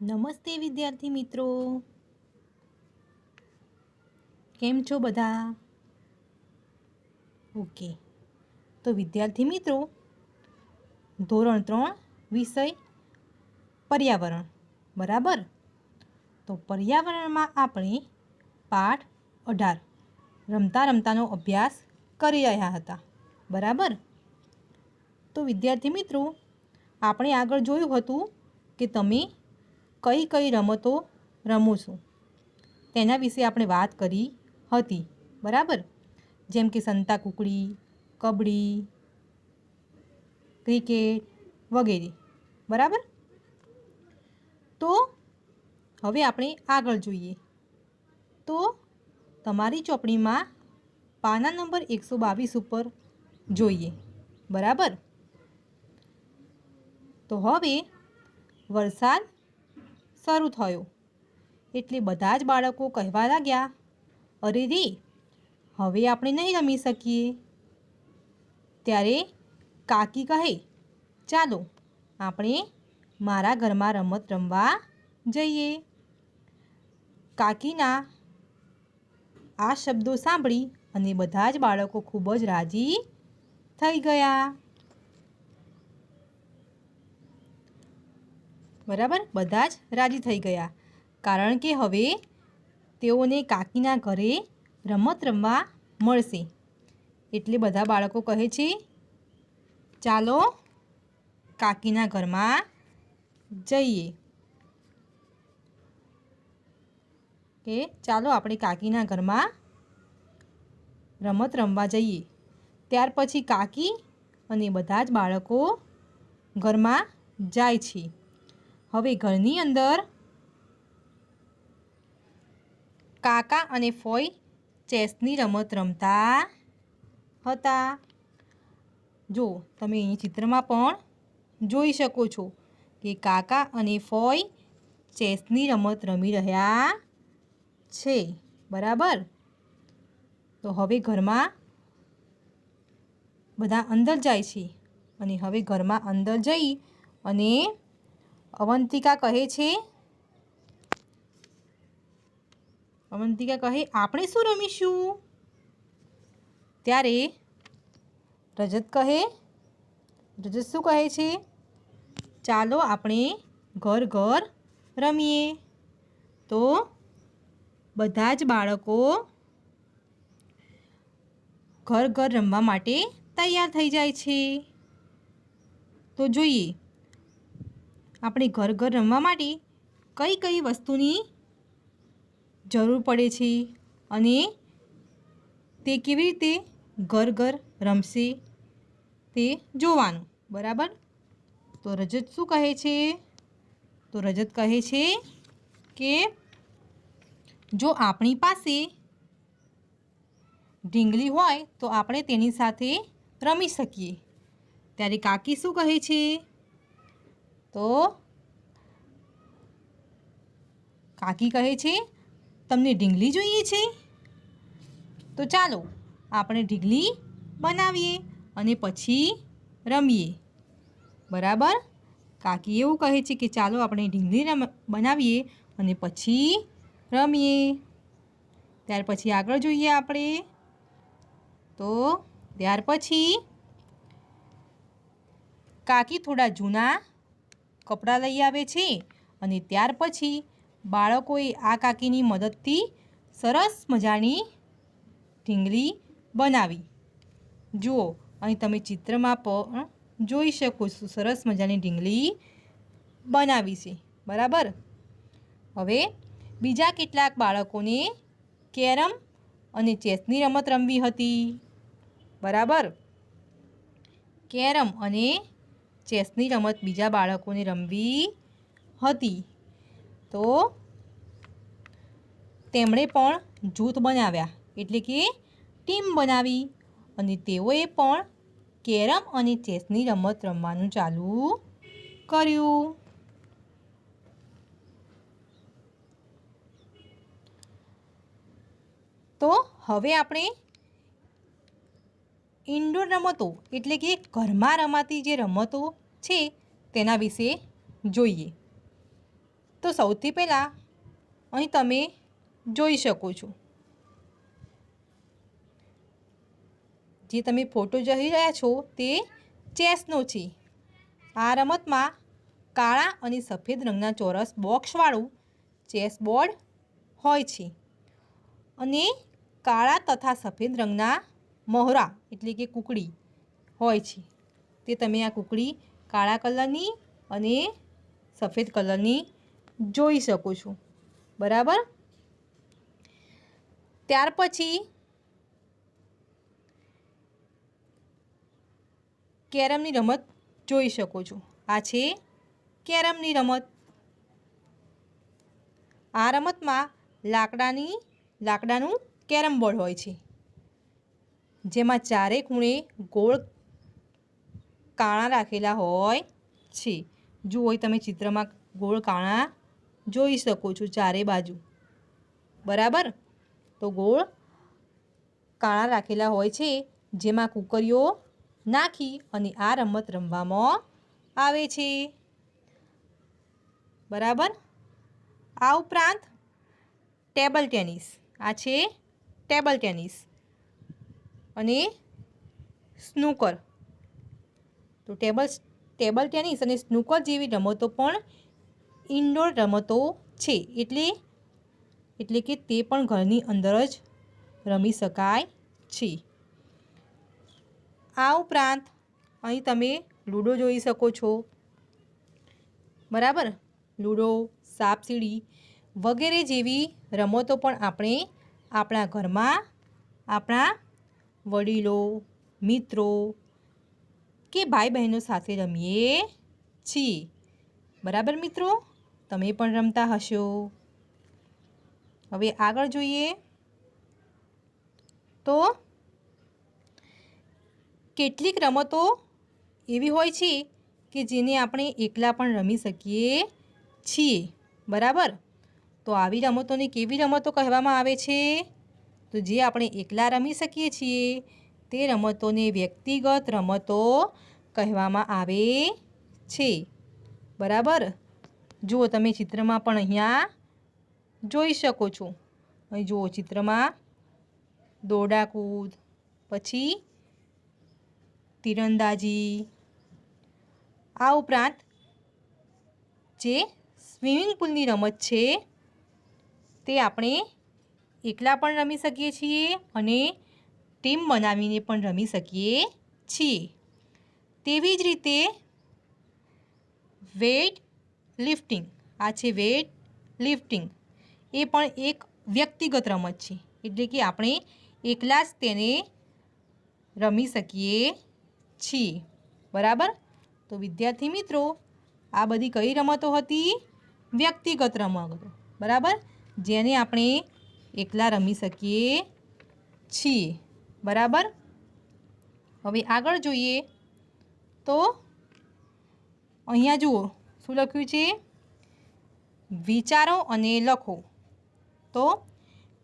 નમસ્તે વિદ્યાર્થી મિત્રો, કેમ છો બધા? ઓકે, તો વિદ્યાર્થી મિત્રો, ધોરણ 3 વિષય પર્યાવરણ, બરાબર? તો પર્યાવરણમાં આપણે પાઠ 18 રમતા રમતાનો અભ્યાસ કરી રહ્યા હતા, બરાબર? તો વિદ્યાર્થી મિત્રો, આપણે આગળ જોયું હતું કે તમે કઈ કઈ રમતો રમો છો તેના વિશે આપણે વાત કરી હતી, બરાબર? જેમ કે સંતાકૂકડી, કબડ્ડી, ક્રિકેટ વગેરે, બરાબર? તો હવે આપણે આગળ જોઈએ. તો તમારી ચોપડીમાં પાના નંબર 122 ઉપર જોઈએ, બરાબર? તો હવે વરસાદ શરૂ થયો એટલે બધા જ બાળકો કહેવા લાગ્યા, અરે રે, હવે આપણે નહીં રમી શકીએ. ત્યારે કાકી કહે, ચાલો આપણે મારા ઘરમાં રમત રમવા જઈએ. કાકીના આ શબ્દો સાંભળી અને બધા જ બાળકો ખૂબ જ રાજી થઈ ગયા, બરાબર? બધા જ રાજી થઈ ગયા, કારણ કે હવે તેઓને કાકીના ઘરે રમત રમવા મળશે. એટલે બધા બાળકો કહે છે, ચાલો કાકીના ઘરમાં જઈએ, કે ચાલો આપણે કાકીના ઘરમાં રમત રમવા જઈએ. ત્યાર પછી કાકી અને બધા જ બાળકો ઘરમાં જાય છે. હવે ઘરની અંદર કાકા અને ફોઈ ચેસની રમત રમતા હતા. જો તમે અહીં ચિત્રમાં પણ જોઈ શકો છો કે કાકા અને ફોઈ ચેસની રમત રમી રહ્યા છે, બરાબર? તો હવે ઘરમાં બધા અંદર જાય છે અને હવે ઘરમાં અંદર જઈ અને અવંતિકા કહે છે, આપણે શું રમીશું? ત્યારે રજત શું કહે છે? ચાલો આપણે ઘર ઘર રમીએ. તો બધા જ બાળકો ઘર ઘર રમવા માટે તૈયાર થઈ જાય છે. તો જોઈએ આપણે ઘર ઘર રમવા માટે કઈ કઈ વસ્તુની જરૂર પડે છે અને તે કેવી રીતે ઘર ઘર રમશે તે જોવાનું, બરાબર? તો રજત શું કહે છે? તો રજત કહે છે કે જો આપણી પાસે ઢીંગલી હોય તો આપણે તેની સાથે રમી શકીએ. ત્યારે કાકી શું કહે છે? તો કાકી કહે છે, તમને ઢીંગલી જોઈએ છે? તો ચાલો આપણે ઢીંગલી બનાવીએ અને પછી રમીએ, બરાબર? કાકી એવું કહે છે કે ચાલો આપણે ઢીંગલી બનાવીએ અને પછી રમીએ. ત્યાર પછી આગળ જોઈએ આપણે. તો ત્યાર પછી કાકી થોડા જૂના કપડાં લઈ આવે છે અને ત્યાર પછી બાળકોએ આ કાકીની મદદથી સરસ મજાની ઢીંગલી બનાવી. જુઓ, અહીં તમે ચિત્રમાં પણ જોઈ શકો છો, સરસ મજાની ઢીંગલી બનાવી છે, બરાબર? હવે બીજા કેટલાક બાળકોને કેરમ અને ચેસની રમત રમવી હતી, બરાબર? કેરમ અને ચેસની રમત બીજા બાળકોને રમવી હતી. તો તેમણે પણ જૂથ બનાવ્યા, એટલે કે ટીમ બનાવી અને તેઓએ પણ કેરમ અને ચેસની રમત રમવાનું ચાલુ કર્યું. તો હવે આપણે ઇન્ડોર રમતો એટલે કે ઘરમાં રમાતી જે રમતો છે તેના વિશે જોઈએ. તો સૌથી પહેલાં અહીં તમે જોઈ શકો છો, જે તમે ફોટો જોઈ રહ્યા છો તે ચેસનો છે. આ રમતમાં કાળા અને સફેદ રંગના ચોરસ બોક્સવાળું ચેસ બોર્ડ હોય છે અને કાળા તથા સફેદ રંગના મહોરા એટલે કે કુકડી હોય છે. તે તમે આ કુકડી કાળા કલરની અને સફેદ કલરની જોઈ શકો છો. બરાબર. ત્યાર પછી કેરમની રમત જોઈ શકો છો. આ છે કેરમની રમત. આ રમતમાં લાકડાનું કેરમ બોર્ડ હોય છે, જેમાં ચારે ખૂણે ગોળ કાણા રાખેલા હોય છે. જુઓ તમે ચિત્રમાં ગોળ કાણા જોઈ શકો છો ચારે બાજુ. બરાબર. તો ગોળ કાણા રાખેલા હોય છે, જેમાં કુકરીઓ નાખી અને આ રમત રમવામાં આવે છે. બરાબર. આ ઉપરાંત ટેબલ ટેનિસ. આ છે ટેબલ ટેનિસ અને સ્નૂકર. તો ટેબલ ટેનિસ અને સ્નૂકર જેવી રમતો પણ ઇન્ડોર રમતો છે, એટલે કે તે પણ ઘરની અંદર જ રમી શકાય છે. આ ઉપરાંત અહીં તમે લૂડો જોઈ શકો છો. બરાબર. લૂડો, સાપસીડી વગેરે જેવી રમતો પણ આપણે આપણા ઘરમાં આપણા વડીલો, મિત્રો કે ભાઈ બહેનો સાથે રમીએ છીએ. બરાબર મિત્રો, તમે પણ રમતા હશો. હવે આગળ જોઈએ તો કેટલીક રમતો એવી હોય છે કે જેને આપણે એકલા પણ રમી શકીએ છીએ. બરાબર. તો આવી રમતોને કેવી રમતો કહેવામાં આવે છે? તો જે આપણે એકલા રમી શકીએ છીએ તે રમતોને વ્યક્તિગત રમતો કહેવામાં આવે છે. બરાબર. જુઓ તમે ચિત્રમાં પણ અહીંયા જોઈ શકો છો. અહીં જુઓ ચિત્રમાં દોરડાકૂદ, પછી તીરંદાજી, આ ઉપરાંત જે સ્વિમિંગ પુલની રમત છે તે આપણે એકલા પણ રમી શકીએ છીએ અને ટીમ બનાવીને પણ રમી શકીએ છીએ. તેવી જ રીતે વેઇટ લિફ્ટિંગ. આ છે વેઇટ લિફ્ટિંગ. એ પણ એક વ્યક્તિગત રમત છે, એટલે કે આપણે એકલા જ તેને રમી શકીએ છીએ. બરાબર. તો વિદ્યાર્થી મિત્રો, આ બધી કઈ રમતો હતી? વ્યક્તિગત રમતો. બરાબર. જેને આપણે એકલા રમી શકીએ છીએ. બરાબર. હવે આગળ જોઈએ તો અહીંયા જુઓ શું લખ્યું છે? વિચારો અને લખો. તો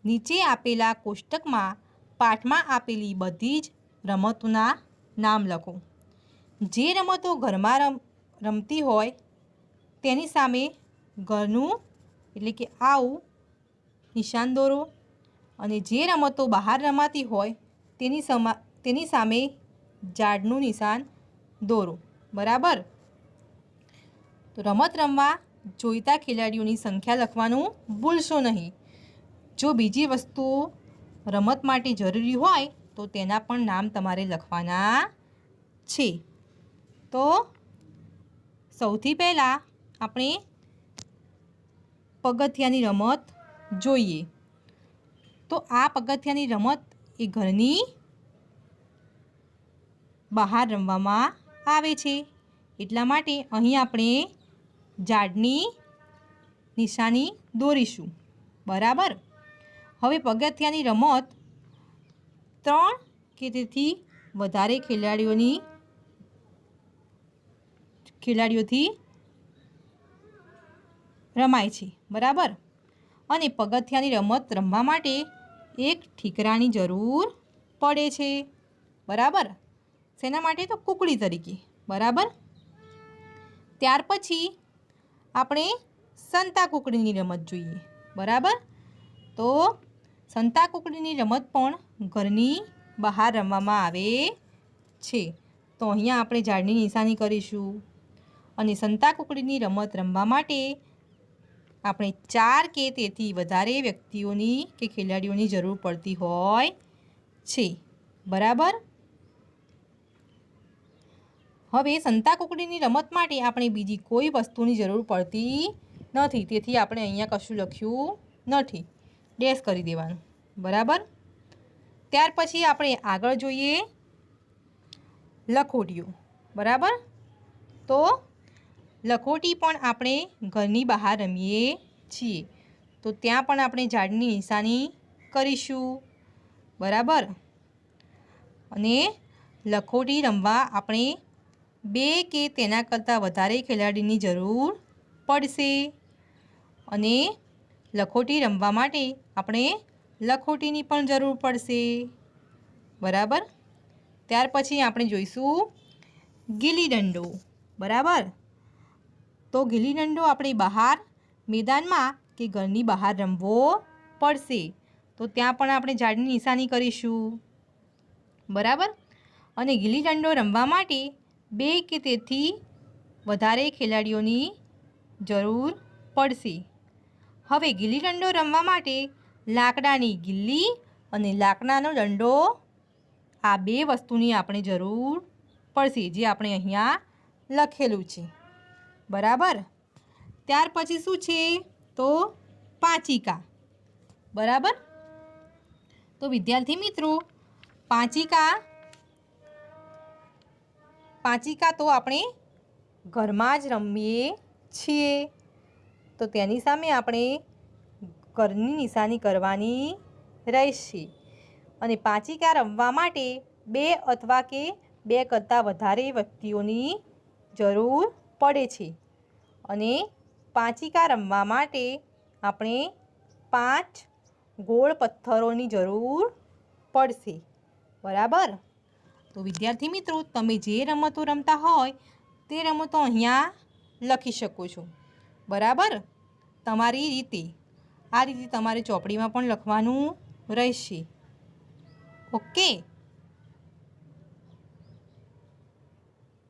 નીચે આપેલા કોષ્ટકમાં પાઠમાં આપેલી બધી જ રમતોના નામ લખો. જે રમતો ઘરમાં રમતી હોય તેની સામે ઘરનું એટલે કે આવું નિશાન દોરો અને જે રમતો બહાર રમાતી હોય તેની સામે ઝાડનું નિશાન દોરો. બરાબર. તો રમત રમવા જોઈતા ખેલાડીઓની સંખ્યા લખવાનું ભૂલશો નહીં. જો બીજી વસ્તુઓ રમત માટે જરૂરી હોય તો તેના પણ નામ તમારે લખવાના છે. તો સૌથી પહેલાં આપણે પગથિયાની રમત જોઈએ. તો આ પગથિયાની રમત એ ઘરની બહાર રમવામાં આવે છે. એટલા માટે અહીં આપણે ઝાડની નિશાની દોરીશું. બરાબર. હવે પગથિયાની રમત 3 કે તેથી વધારે ખેલાડીઓથી રમાય છે. બરાબર. અને પગથિયાની રમત રમવા માટે એક ઠીકરાની જરૂર પડે છે. બરાબર. શેના માટે? તો કુકડી તરીકે. બરાબર. ત્યાર પછી આપણે સંતાકૂકડીની રમત જોઈએ. બરાબર. તો સંતાકૂકડીની રમત પણ ઘરની બહાર રમવામાં આવે છે. તો અહીંયા આપણે ઝાડની નિશાની કરીશું અને સંતાકૂકડીની રમત રમવા માટે આપણે 4 કે તેથી વધારે વ્યક્તિઓની કે ખેલાડીઓની જરૂર પડતી હોય છે. બરાબર. હવે સંતાકૂકડીની રમત માટે આપણે બીજી કોઈ વસ્તુની જરૂર પડતી નથી, તેથી આપણે અહીંયા કશું લખ્યું નથી, ડેશ કરી દેવાનું. બરાબર. ત્યાર પછી આપણે આગળ જોઈએ લખોટીઓ. બરાબર. તો લખોટી પણ આપણે ઘરની બહાર રમીએ છીએ. તો ત્યાં પણ આપણે ઝાડની નિશાની કરીશું. બરાબર. અને લખોટી રમવા આપણે 2 કે તેના કરતાં વધારે ખેલાડીની જરૂર પડશે. અને લખોટી રમવા માટે આપણે લખોટીની પણ જરૂર પડશે. બરાબર. ત્યાર પછી આપણે જોઈશું ગિલ્લી દંડો. બરાબર. તો ગિલ્લી દંડો આપણે બહાર મેદાનમાં કે ઘરની બહાર રમવો પડશે. તો ત્યાં પણ આપણે ઝાડની નિશાની કરીશું. બરાબર. અને ગિલ્લી દંડો રમવા માટે 2 કે તેથી વધારે ખેલાડીઓની જરૂર પડશે. હવે ગિલ્લી દંડો રમવા માટે લાકડાની ગિલ્લી અને લાકડાનો દંડો, આ 2 વસ્તુની આપણે જરૂર પડશે, જે આપણે અહીંયા લખેલું છે. બરાબર. ત્યાર પછી શું છે? તો પાંચિકા. બરાબર. તો વિદ્યાર્થી મિત્રો, પાંચિકા તો આપણે ઘરમાં જ રમીએ છીએ. તો તેની સામે આપણે ઘરની નિશાની કરવાની રહેશે. અને પાંચિકા રમવા માટે 2 અથવા કે 2 કરતાં વધારે વ્યક્તિઓની જરૂર પડે છે. અને પાંચિકા રમવા માટે આપણે 5 ગોળ પથ્થરોની જરૂર પડશે. બરાબર. તો વિદ્યાર્થી મિત્રો, તમે જે રમતો રમતા હોય તે રમતો અહીંયા લખી શકો છો. બરાબર. તમારી રીતે આ રીતે તમારે ચોપડીમાં પણ લખવાનું રહેશે. ઓકે.